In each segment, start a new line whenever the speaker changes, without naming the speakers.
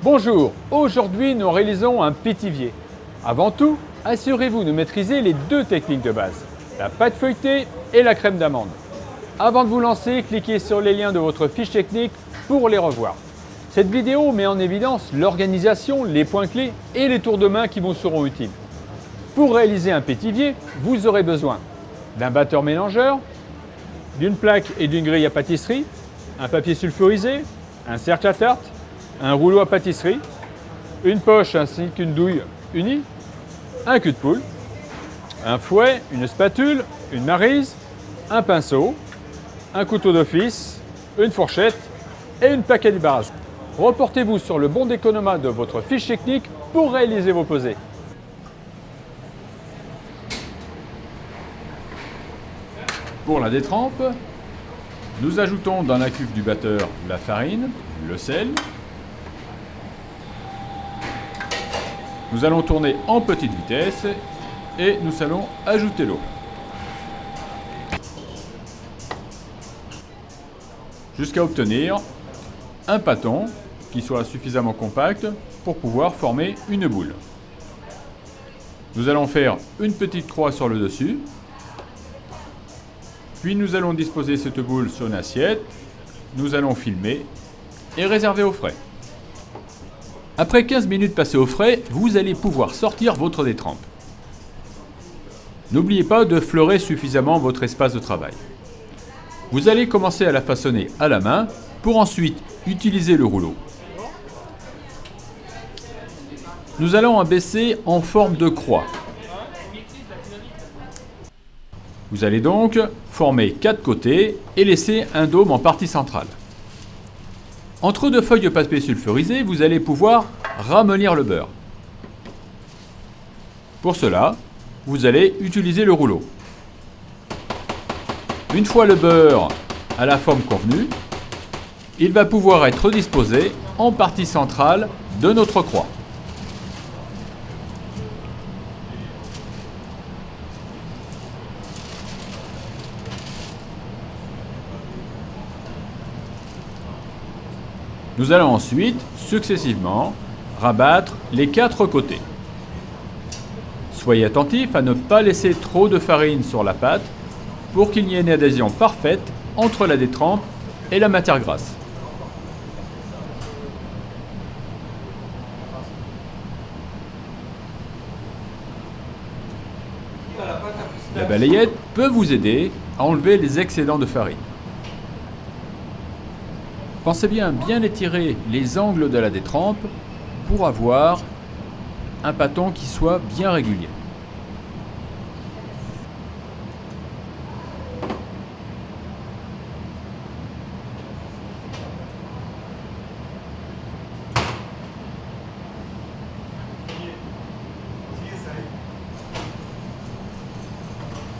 Bonjour, aujourd'hui nous réalisons un pétivier. Avant tout, assurez-vous de maîtriser les deux techniques de base, la pâte feuilletée et la crème d'amande. Avant de vous lancer, cliquez sur les liens de votre fiche technique pour les revoir. Cette vidéo met en évidence l'organisation, les points clés et les tours de main qui vous seront utiles. Pour réaliser un pétivier, vous aurez besoin d'un batteur mélangeur, d'une plaque et d'une grille à pâtisserie, un papier sulfurisé, un cercle à tarte, un rouleau à pâtisserie, une poche ainsi qu'une douille unie, un cul de poule, un fouet, une spatule, une maryse, un pinceau, un couteau d'office, une fourchette et une plaquette du barrage. Reportez-vous sur le bon d'économat de votre fiche technique pour réaliser vos pesées. Pour la détrempe, nous ajoutons dans la cuve du batteur la farine, le sel. Nous allons tourner en petite vitesse et nous allons ajouter l'eau. Jusqu'à obtenir un pâton qui soit suffisamment compact pour pouvoir former une boule. Nous allons faire une petite croix sur le dessus. Puis nous allons disposer cette boule sur une assiette. Nous allons filmer et réserver au frais. Après 15 minutes passées au frais, vous allez pouvoir sortir votre détrempe. N'oubliez pas de fleurer suffisamment votre espace de travail. Vous allez commencer à la façonner à la main pour ensuite utiliser le rouleau. Nous allons abaisser en forme de croix. Vous allez donc former 4 côtés et laisser un dôme en partie centrale. Entre deux feuilles de papier sulfurisé, vous allez pouvoir ramollir le beurre. Pour cela, vous allez utiliser le rouleau. Une fois le beurre à la forme convenue, il va pouvoir être disposé en partie centrale de notre croix. Nous allons ensuite, successivement, rabattre les 4 côtés. Soyez attentif à ne pas laisser trop de farine sur la pâte pour qu'il y ait une adhésion parfaite entre la détrempe et la matière grasse. La balayette peut vous aider à enlever les excédents de farine. Pensez bien à étirer les angles de la détrempe pour avoir un pâton qui soit bien régulier.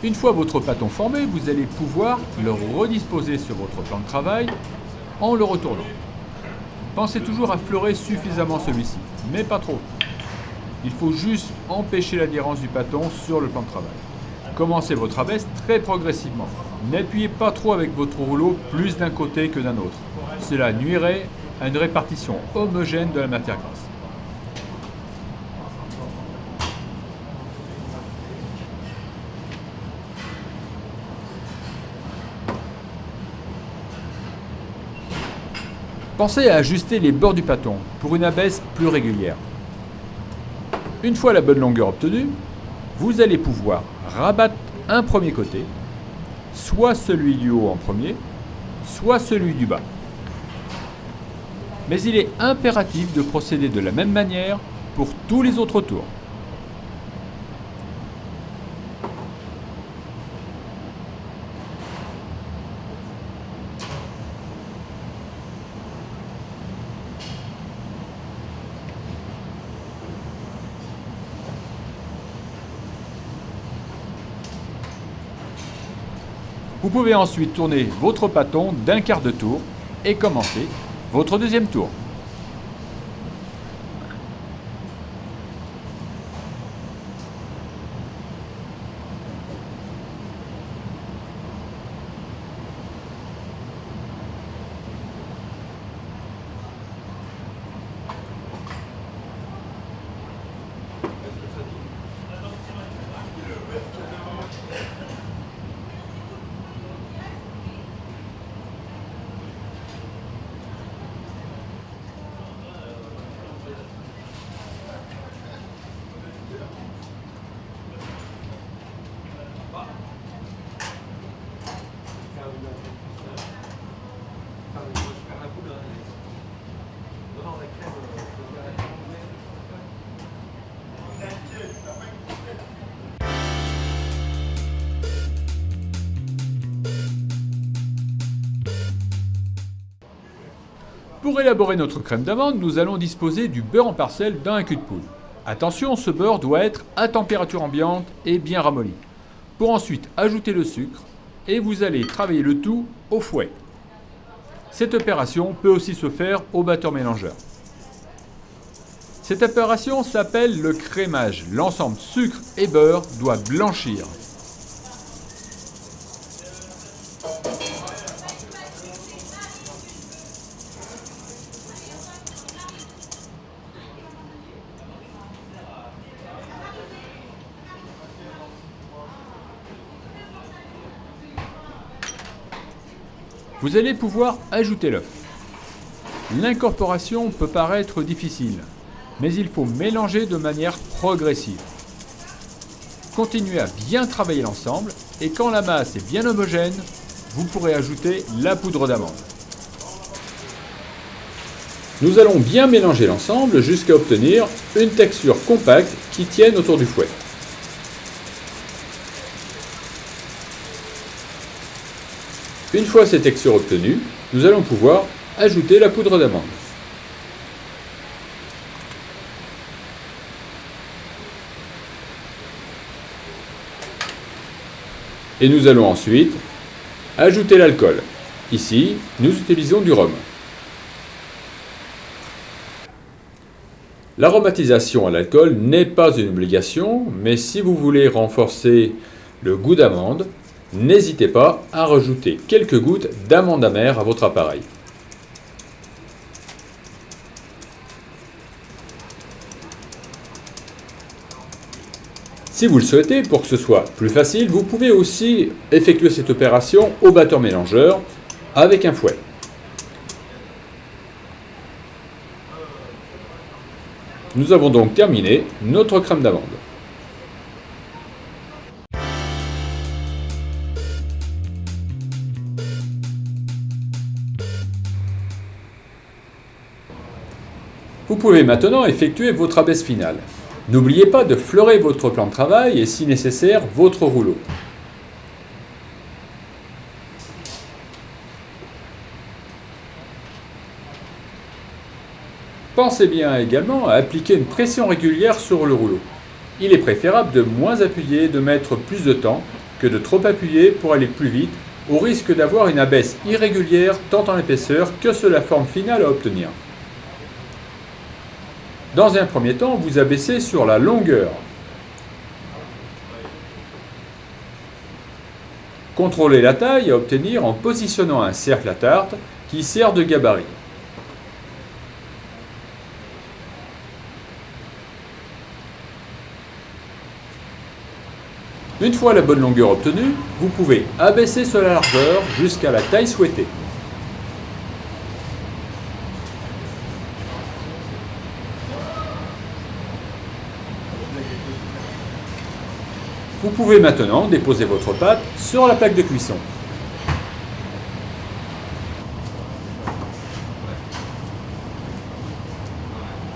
Une fois votre pâton formé, vous allez pouvoir le redisposer sur votre plan de travail en le retournant. Pensez toujours à fleurer suffisamment celui-ci, mais pas trop. Il faut juste empêcher l'adhérence du pâton sur le plan de travail. Commencez votre abaisse très progressivement. N'appuyez pas trop avec votre rouleau plus d'un côté que d'un autre. Cela nuirait à une répartition homogène de la matière grasse. Pensez à ajuster les bords du pâton pour une abaisse plus régulière. Une fois la bonne longueur obtenue, vous allez pouvoir rabattre un premier côté, soit celui du haut en premier, soit celui du bas. Mais il est impératif de procéder de la même manière pour tous les autres tours. Vous pouvez ensuite tourner votre pâton d'un quart de tour et commencer votre deuxième tour. Pour élaborer notre crème d'amande, nous allons disposer du beurre en parcelle dans un cul de poule. Attention, ce beurre doit être à température ambiante et bien ramolli. Pour ensuite ajouter le sucre et vous allez travailler le tout au fouet. Cette opération peut aussi se faire au batteur mélangeur. Cette opération s'appelle le crémage. L'ensemble sucre et beurre doit blanchir. Vous allez pouvoir ajouter l'œuf. L'incorporation peut paraître difficile, mais il faut mélanger de manière progressive. Continuez à bien travailler l'ensemble et quand la masse est bien homogène, vous pourrez ajouter la poudre d'amande. Nous allons bien mélanger l'ensemble jusqu'à obtenir une texture compacte qui tienne autour du fouet. Une fois cette texture obtenue, nous allons pouvoir ajouter la poudre d'amande. Et nous allons ensuite ajouter l'alcool. Ici, nous utilisons du rhum. L'aromatisation à l'alcool n'est pas une obligation, mais si vous voulez renforcer le goût d'amande, n'hésitez pas à rajouter quelques gouttes d'amande amère à votre appareil. Si vous le souhaitez, pour que ce soit plus facile, vous pouvez aussi effectuer cette opération au batteur mélangeur avec un fouet. Nous avons donc terminé notre crème d'amande. Vous pouvez maintenant effectuer votre abaisse finale. N'oubliez pas de fleurer votre plan de travail et si nécessaire votre rouleau. Pensez bien également à appliquer une pression régulière sur le rouleau. Il est préférable de moins appuyer et de mettre plus de temps que de trop appuyer pour aller plus vite, au risque d'avoir une abaisse irrégulière tant en épaisseur que sur la forme finale à obtenir. Dans un premier temps, vous abaissez sur la longueur. Contrôlez la taille à obtenir en positionnant un cercle à tarte qui sert de gabarit. Une fois la bonne longueur obtenue, vous pouvez abaisser sur la largeur jusqu'à la taille souhaitée. Vous pouvez maintenant déposer votre pâte sur la plaque de cuisson.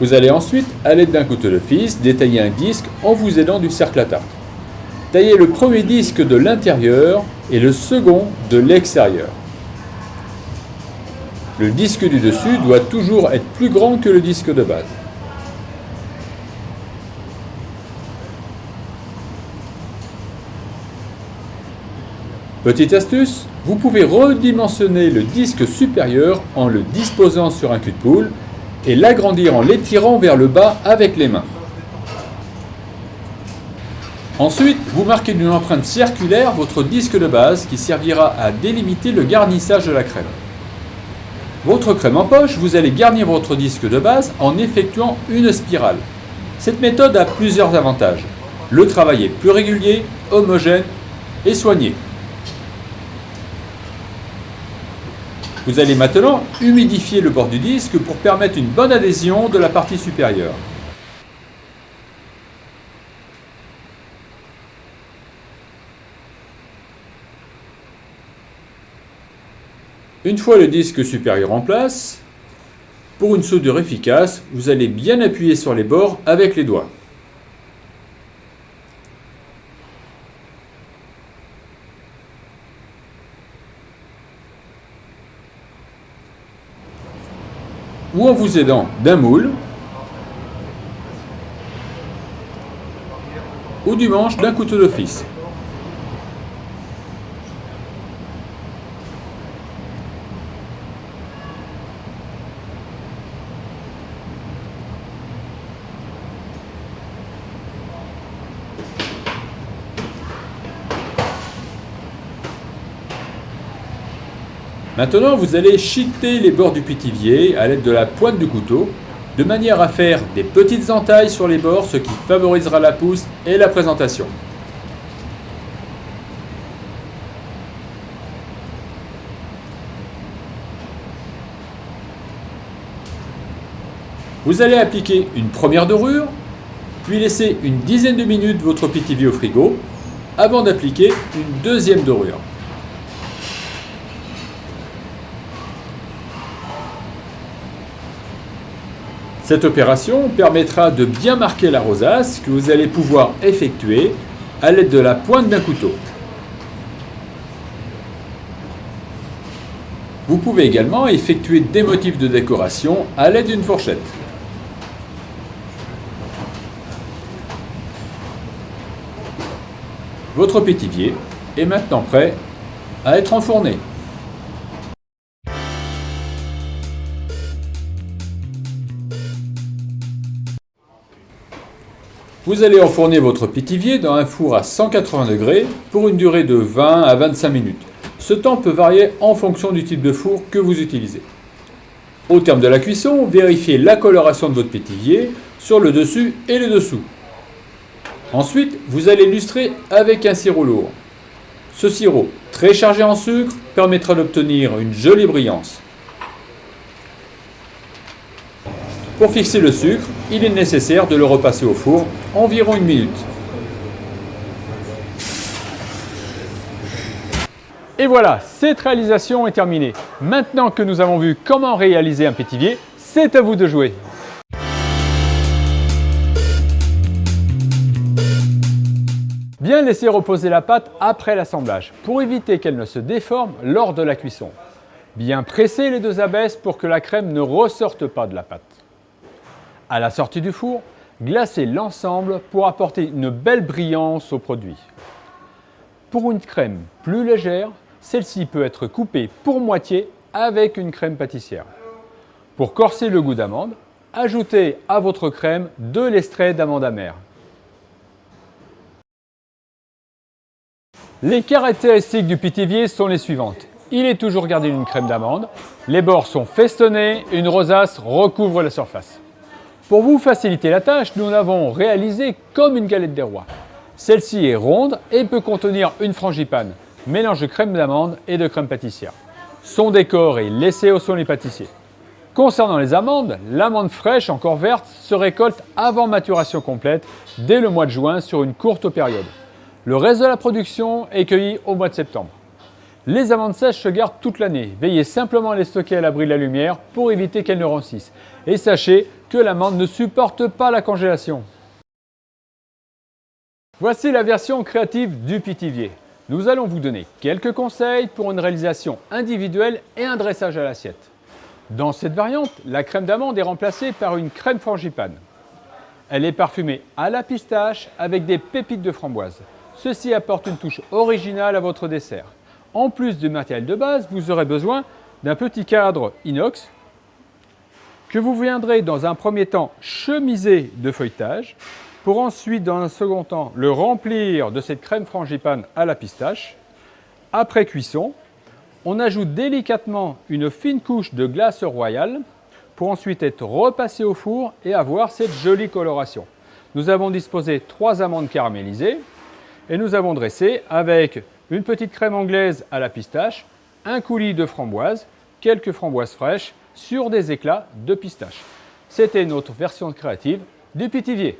Vous allez ensuite, à l'aide d'un couteau de fils, détailler un disque en vous aidant du cercle à tarte. Taillez le premier disque de l'intérieur et le second de l'extérieur. Le disque du dessus doit toujours être plus grand que le disque de base. Petite astuce, vous pouvez redimensionner le disque supérieur en le disposant sur un cul de poule et l'agrandir en l'étirant vers le bas avec les mains. Ensuite, vous marquez d'une empreinte circulaire votre disque de base qui servira à délimiter le garnissage de la crème. Votre crème en poche, vous allez garnir votre disque de base en effectuant une spirale. Cette méthode a plusieurs avantages. Le travail est plus régulier, homogène et soigné. Vous allez maintenant humidifier le bord du disque pour permettre une bonne adhésion de la partie supérieure. Une fois le disque supérieur en place, pour une soudure efficace, vous allez bien appuyer sur les bords avec les doigts. ou en vous aidant d'un moule ou du manche d'un couteau d'office. Maintenant, vous allez chiqueter les bords du pétivier à l'aide de la pointe du couteau, de manière à faire des petites entailles sur les bords, ce qui favorisera la pousse et la présentation. Vous allez appliquer une première dorure, puis laisser une dizaine de minutes votre pétivier au frigo, avant d'appliquer une deuxième dorure. Cette opération permettra de bien marquer la rosace que vous allez pouvoir effectuer à l'aide de la pointe d'un couteau. Vous pouvez également effectuer des motifs de décoration à l'aide d'une fourchette. Votre pétivier est maintenant prêt à être enfourné. Vous allez enfourner votre pétivier dans un four à 180 degrés pour une durée de 20 à 25 minutes. Ce temps peut varier en fonction du type de four que vous utilisez. Au terme de la cuisson, vérifiez la coloration de votre pétivier sur le dessus et le dessous. Ensuite, vous allez lustrer avec un sirop lourd. Ce sirop, très chargé en sucre, permettra d'obtenir une jolie brillance. Pour fixer le sucre, il est nécessaire de le repasser au four environ 1 minute. Et voilà, cette réalisation est terminée. Maintenant que nous avons vu comment réaliser un pétivier, c'est à vous de jouer. Bien laisser reposer la pâte après l'assemblage pour éviter qu'elle ne se déforme lors de la cuisson. Bien presser les deux abaisses pour que la crème ne ressorte pas de la pâte. À la sortie du four, glacez l'ensemble pour apporter une belle brillance au produit. Pour une crème plus légère, celle-ci peut être coupée pour moitié avec une crème pâtissière. Pour corser le goût d'amande, ajoutez à votre crème de l'extrait d'amande amère. Les caractéristiques du pétivier sont les suivantes. Il est toujours gardé d'une crème d'amande, les bords sont festonnés et une rosace recouvre la surface. Pour vous faciliter la tâche, nous l'avons réalisé comme une galette des rois. Celle-ci est ronde et peut contenir une frangipane, mélange de crème d'amande et de crème pâtissière. Son décor est laissé au soin des pâtissiers. Concernant les amandes, l'amande fraîche encore verte se récolte avant maturation complète dès le mois de juin sur une courte période. Le reste de la production est cueilli au mois de septembre. Les amandes sèches se gardent toute l'année. Veillez simplement à les stocker à l'abri de la lumière pour éviter qu'elles ne rancissent. Et sachez que l'amande ne supporte pas la congélation. Voici la version créative du pétivier. Nous allons vous donner quelques conseils pour une réalisation individuelle et un dressage à l'assiette. Dans cette variante, la crème d'amande est remplacée par une crème frangipane. Elle est parfumée à la pistache avec des pépites de framboise. Ceci apporte une touche originale à votre dessert. En plus du matériel de base, vous aurez besoin d'un petit cadre inox que vous viendrez dans un premier temps chemiser de feuilletage pour ensuite, dans un second temps, le remplir de cette crème frangipane à la pistache. Après cuisson, on ajoute délicatement une fine couche de glace royale pour ensuite être repassé au four et avoir cette jolie coloration. Nous avons disposé 3 amandes caramélisées et nous avons dressé avec une petite crème anglaise à la pistache, un coulis de framboise, quelques framboises fraîches sur des éclats de pistache. C'était notre version créative du pétivier.